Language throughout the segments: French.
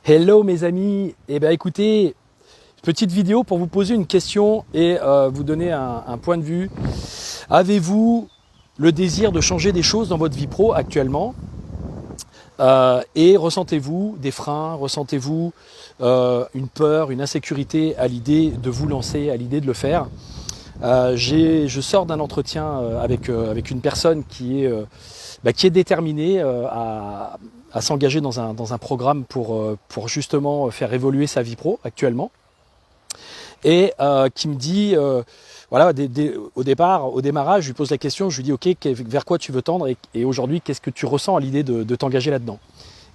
Hello mes amis, eh bien écoutez, petite vidéo pour vous poser une question et vous donner un point de vue. Avez-vous le désir de changer des choses dans votre vie pro actuellement et ressentez-vous des freins, ressentez-vous une peur, une insécurité à l'idée de vous lancer, à l'idée de le faire. Je sors d'un entretien avec une personne qui est déterminée à s'engager dans un programme pour justement faire évoluer sa vie pro actuellement. Et qui me dit, au démarrage, je lui pose la question, je lui dis ok, vers quoi tu veux tendre et aujourd'hui, qu'est-ce que tu ressens à l'idée de t'engager là-dedans?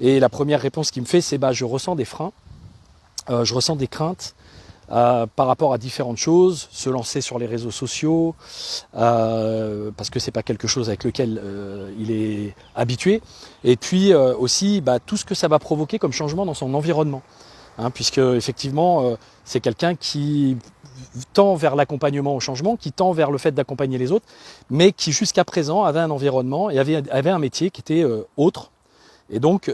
Et la première réponse qu'il me fait, c'est je ressens des freins, je ressens des craintes par rapport à différentes choses, se lancer sur les réseaux sociaux, parce que c'est pas quelque chose avec lequel il est habitué, et puis aussi tout ce que ça va provoquer comme changement dans son environnement. Puisque effectivement c'est quelqu'un qui tend vers l'accompagnement au changement, qui tend vers le fait d'accompagner les autres, mais qui jusqu'à présent avait un environnement et avait un métier qui était autre, et donc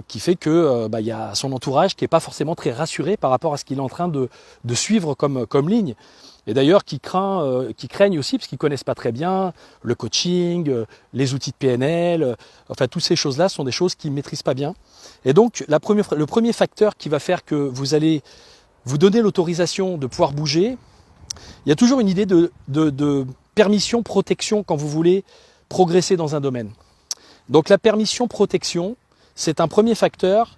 qui fait que il y a son entourage qui n'est pas forcément très rassuré par rapport à ce qu'il est en train de suivre comme ligne. Et d'ailleurs qui craignent aussi, parce qu'ils ne connaissent pas très bien le coaching, les outils de PNL, enfin toutes ces choses-là sont des choses qu'ils ne maîtrisent pas bien. Et donc le premier facteur qui va faire que vous allez vous donner l'autorisation de pouvoir bouger, il y a toujours une idée de permission, protection quand vous voulez progresser dans un domaine. Donc la permission, protection, c'est un premier facteur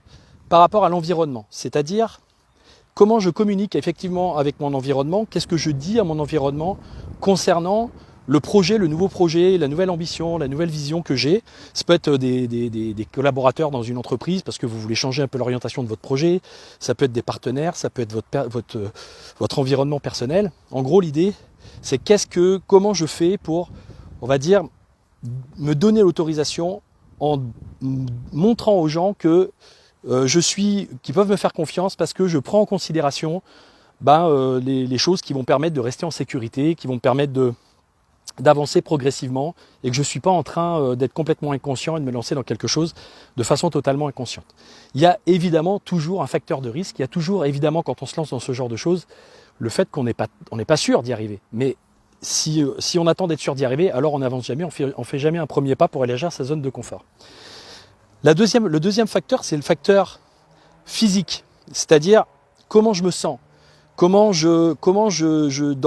par rapport à l'environnement, c'est-à-dire comment je communique effectivement avec mon environnement, qu'est-ce que je dis à mon environnement concernant le projet, le nouveau projet, la nouvelle ambition, la nouvelle vision que j'ai. Ça peut être des collaborateurs dans une entreprise parce que vous voulez changer un peu l'orientation de votre projet, ça peut être des partenaires, ça peut être votre environnement personnel. En gros, l'idée, c'est comment je fais pour, on va dire, me donner l'autorisation en montrant aux gens que qui peuvent me faire confiance parce que je prends en considération les choses qui vont permettre de rester en sécurité, qui vont me permettre d'avancer progressivement et que je ne suis pas en train d'être complètement inconscient et de me lancer dans quelque chose de façon totalement inconsciente. Il y a évidemment toujours un facteur de risque, il y a toujours évidemment quand on se lance dans ce genre de choses, le fait qu'on n'est pas sûr d'y arriver. Mais si on attend d'être sûr d'y arriver, alors on n'avance jamais, on fait jamais un premier pas pour élargir sa zone de confort. Le deuxième facteur, c'est le facteur physique, c'est-à-dire comment je me sens, dans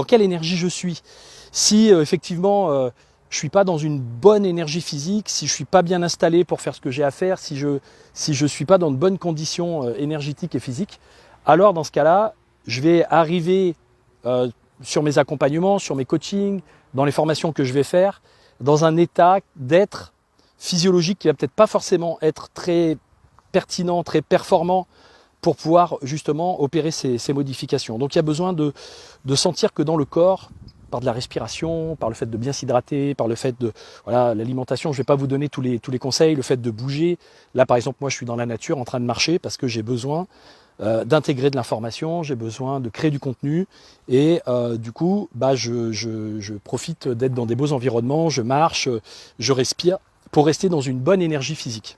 quelle énergie je suis. Si effectivement je suis pas dans une bonne énergie physique, si je suis pas bien installé pour faire ce que j'ai à faire, si je suis pas dans de bonnes conditions énergétiques et physiques, alors dans ce cas-là, je vais arriver sur mes accompagnements, sur mes coachings, dans les formations que je vais faire, dans un état d'être physiologique qui va peut-être pas forcément être très pertinent, très performant pour pouvoir justement opérer ces modifications. Donc il y a besoin de sentir que dans le corps, par de la respiration, par le fait de bien s'hydrater, par le fait de l'alimentation, je ne vais pas vous donner tous les conseils, le fait de bouger. Là par exemple, moi je suis dans la nature en train de marcher parce que j'ai besoin d'intégrer de l'information, j'ai besoin de créer du contenu et du coup je profite d'être dans des beaux environnements, je marche, je respire pour rester dans une bonne énergie physique.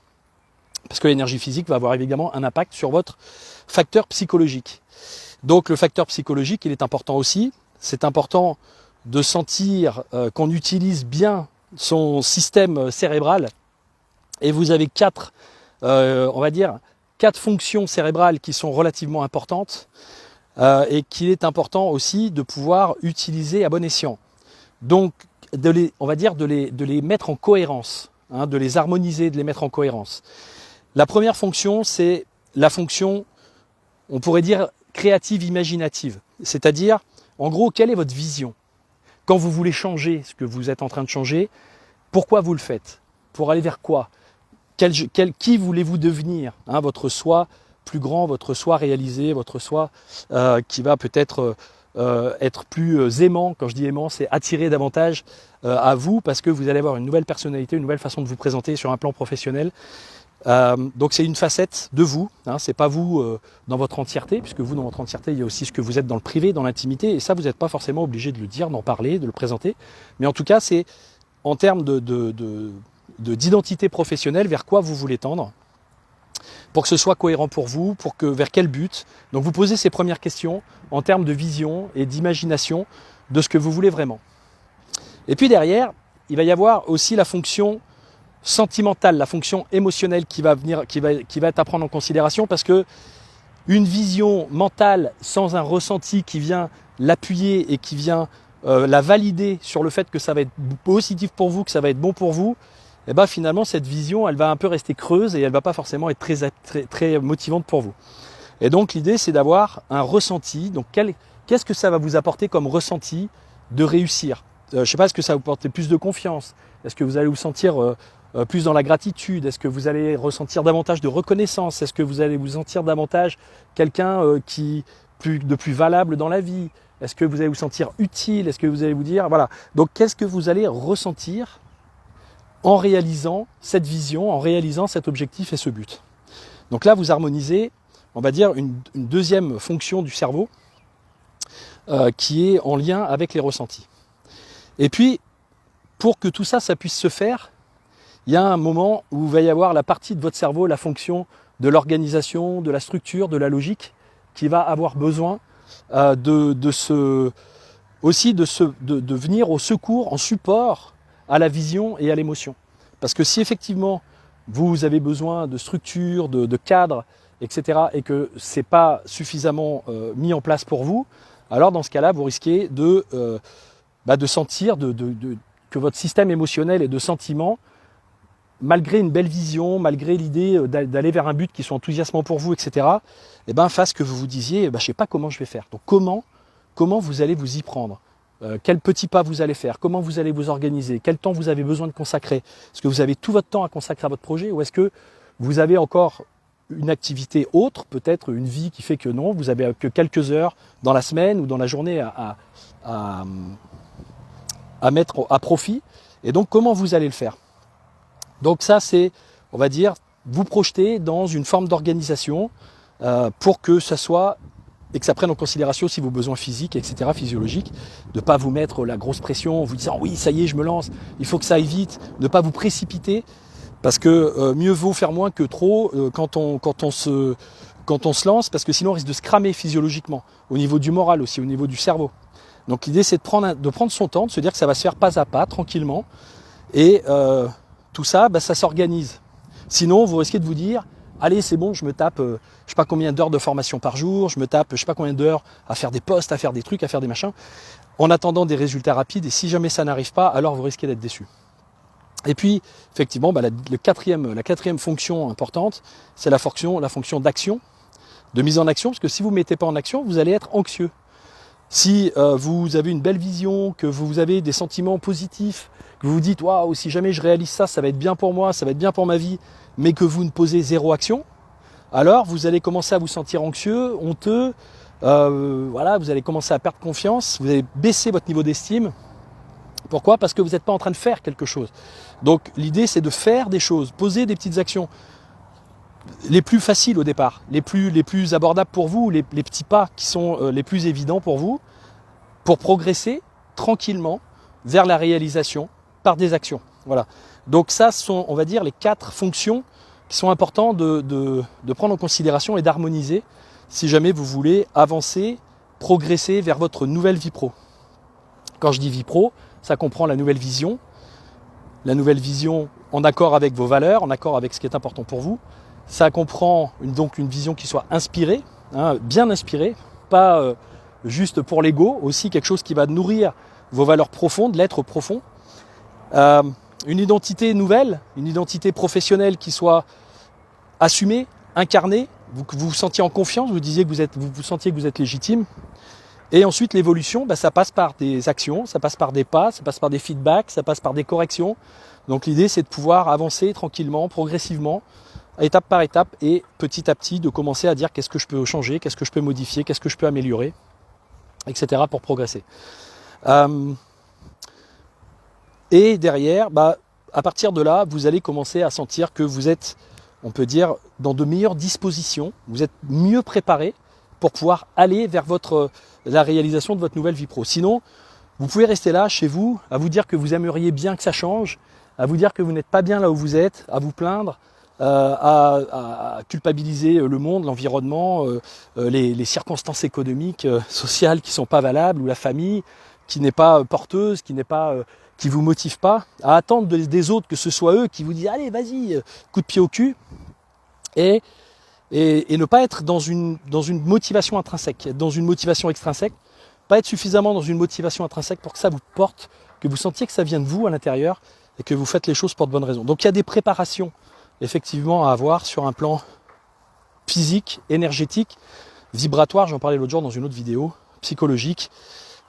Parce que l'énergie physique va avoir évidemment un impact sur votre facteur psychologique. Donc le facteur psychologique, il est important aussi. C'est important de sentir qu'on utilise bien son système cérébral. Et vous avez quatre fonctions cérébrales qui sont relativement importantes et qu'il est important aussi de pouvoir utiliser à bon escient. Donc de les mettre en cohérence, de les harmoniser, de les mettre en cohérence. La première fonction, c'est la fonction, on pourrait dire, créative, imaginative. C'est-à-dire, en gros, quelle est votre vision? Quand vous voulez changer ce que vous êtes en train de changer, pourquoi vous le faites? Pour aller vers quoi? Qui voulez-vous devenir? Votre soi plus grand, votre soi réalisé, votre soi qui va peut-être être plus aimant. Quand je dis aimant, c'est attirer davantage à vous parce que vous allez avoir une nouvelle personnalité, une nouvelle façon de vous présenter sur un plan professionnel. Donc c'est une facette de vous, c'est pas vous dans votre entièreté, puisque vous dans votre entièreté il y a aussi ce que vous êtes dans le privé, dans l'intimité, et ça vous n'êtes pas forcément obligé de le dire, d'en parler, de le présenter, mais en tout cas c'est en termes d'identité professionnelle vers quoi vous voulez tendre. pour que ce soit cohérent pour vous, vers quel but. Donc vous posez ces premières questions en termes de vision et d'imagination de ce que vous voulez vraiment. Et puis derrière, il va y avoir aussi la fonction sentimentale, la fonction émotionnelle qui va être à prendre en considération, parce que une vision mentale sans un ressenti qui vient l'appuyer et qui vient la valider sur le fait que ça va être positif pour vous, que ça va être bon pour vous, et ben finalement cette vision elle va un peu rester creuse et elle va pas forcément être très motivante pour vous. Et donc l'idée c'est d'avoir un ressenti. Donc qu'est-ce que ça va vous apporter comme ressenti de réussir? Je sais pas, est-ce que ça va vous apporter plus de confiance? Est-ce que vous allez vous sentir plus dans la gratitude? Est-ce que vous allez ressentir davantage de reconnaissance? Est-ce que vous allez vous sentir davantage quelqu'un de plus valable dans la vie? Est-ce que vous allez vous sentir utile? Est-ce que vous allez vous dire, voilà. Donc qu'est-ce que vous allez ressentir en réalisant cette vision, en réalisant cet objectif et ce but? Donc là, vous harmonisez, on va dire, une deuxième fonction du cerveau qui est en lien avec les ressentis. Et puis, pour que tout ça, ça puisse se faire, il y a un moment où il va y avoir la partie de votre cerveau, la fonction de l'organisation, de la structure, de la logique, qui va avoir besoin de venir au secours, en support à la vision et à l'émotion. Parce que si effectivement vous avez besoin de structure, de cadre, etc., et que ce n'est pas suffisamment mis en place pour vous, alors dans ce cas-là, vous risquez de sentir que votre système émotionnel et de sentiments, malgré une belle vision, malgré l'idée d'aller vers un but qui soit enthousiasmant pour vous, etc., fasse que vous vous disiez, je ne sais pas comment je vais faire. Donc comment vous allez vous y prendre? Quels petits pas vous allez faire? Comment vous allez vous organiser? Quel temps vous avez besoin de consacrer? Est-ce que vous avez tout votre temps à consacrer à votre projet, ou est-ce que vous avez encore une activité autre, peut-être une vie qui fait que non, vous avez que quelques heures dans la semaine ou dans la journée à mettre à profit? Et donc comment vous allez le faire? Donc ça c'est, on va dire, vous projeter dans une forme d'organisation pour que ça soit, et que ça prenne en considération aussi vos besoins physiques, etc., physiologiques, de ne pas vous mettre la grosse pression en vous disant oui ça y est je me lance, il faut que ça aille vite, de ne pas vous précipiter, parce que mieux vaut faire moins que trop quand on se lance, parce que sinon on risque de se cramer physiologiquement, au niveau du moral aussi, au niveau du cerveau. Donc l'idée c'est de prendre son temps, de se dire que ça va se faire pas à pas, tranquillement, et tout ça, ça s'organise. Sinon vous risquez de vous dire, allez c'est bon, je me tape je sais pas combien d'heures de formation par jour, je me tape je sais pas combien d'heures à faire des posts, à faire des trucs, à faire des machins, en attendant des résultats rapides, et si jamais ça n'arrive pas, alors vous risquez d'être déçu. Et puis, effectivement, la quatrième fonction importante, c'est la fonction d'action, de mise en action, parce que si vous ne mettez pas en action, vous allez être anxieux. Si vous avez une belle vision, que vous avez des sentiments positifs, que vous vous dites « Waouh, si jamais je réalise ça, ça va être bien pour moi, ça va être bien pour ma vie », mais que vous ne posez zéro action, alors vous allez commencer à vous sentir anxieux, honteux, vous allez commencer à perdre confiance, vous allez baisser votre niveau d'estime. Pourquoi? Parce que vous n'êtes pas en train de faire quelque chose. Donc l'idée c'est de faire des choses, poser des petites actions, les plus faciles au départ, les plus abordables pour vous, les petits pas qui sont les plus évidents pour vous, pour progresser tranquillement vers la réalisation par des actions. Voilà. Donc ça sont, on va dire, les 4 fonctions qui sont importantes de prendre en considération et d'harmoniser si jamais vous voulez avancer, progresser vers votre nouvelle vie pro. Quand je dis vie pro, ça comprend la nouvelle vision en accord avec vos valeurs, en accord avec ce qui est important pour vous. Ça comprend donc une vision qui soit inspirée, bien inspirée, pas juste pour l'ego, aussi quelque chose qui va nourrir vos valeurs profondes, l'être profond. Une identité nouvelle, une identité professionnelle qui soit assumée, incarnée, vous vous sentiez en confiance, vous sentiez que vous êtes légitime. Et ensuite, l'évolution, ça passe par des actions, ça passe par des pas, ça passe par des feedbacks, ça passe par des corrections. Donc l'idée, c'est de pouvoir avancer tranquillement, progressivement, étape par étape, et petit à petit, de commencer à dire qu'est-ce que je peux changer, qu'est-ce que je peux modifier, qu'est-ce que je peux améliorer, etc. pour progresser. Et derrière, à partir de là, vous allez commencer à sentir que vous êtes, on peut dire, dans de meilleures dispositions, vous êtes mieux préparé pour pouvoir aller vers la réalisation de votre nouvelle vie pro. Sinon, vous pouvez rester là, chez vous, à vous dire que vous aimeriez bien que ça change, à vous dire que vous n'êtes pas bien là où vous êtes, à vous plaindre, à culpabiliser le monde, l'environnement, les circonstances économiques, sociales qui ne sont pas valables, ou la famille qui n'est pas porteuse, qui vous motive pas, à attendre des autres que ce soit eux qui vous disent allez vas-y, coup de pied au cul, et ne pas être dans une motivation intrinsèque, être dans une motivation extrinsèque, pas être suffisamment dans une motivation intrinsèque pour que ça vous porte, que vous sentiez que ça vient de vous à l'intérieur et que vous faites les choses pour de bonnes raisons. Donc il y a des préparations effectivement à avoir sur un plan physique, énergétique, vibratoire, j'en parlais l'autre jour dans une autre vidéo, psychologique,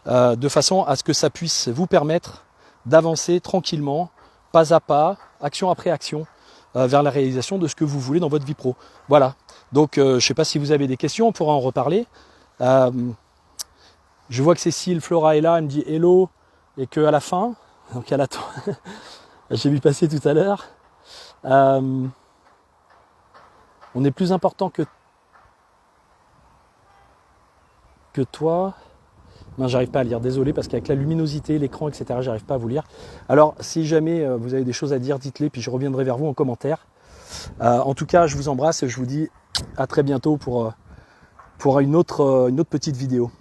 de façon à ce que ça puisse vous permettre d'avancer tranquillement, pas à pas, action après action, vers la réalisation de ce que vous voulez dans votre vie pro. Voilà. Donc je ne sais pas si vous avez des questions, on pourra en reparler. Je vois que Cécile Flora est là, elle me dit hello, et qu'à la fin, donc elle attend, j'ai vu passer tout à l'heure, on est plus important que toi. Non, j'arrive pas à lire, désolé, parce qu'avec la luminosité, l'écran, etc., j'arrive pas à vous lire. Alors, si jamais vous avez des choses à dire, dites-les, puis je reviendrai vers vous en commentaire. En tout cas, je vous embrasse et je vous dis à très bientôt pour une autre petite vidéo.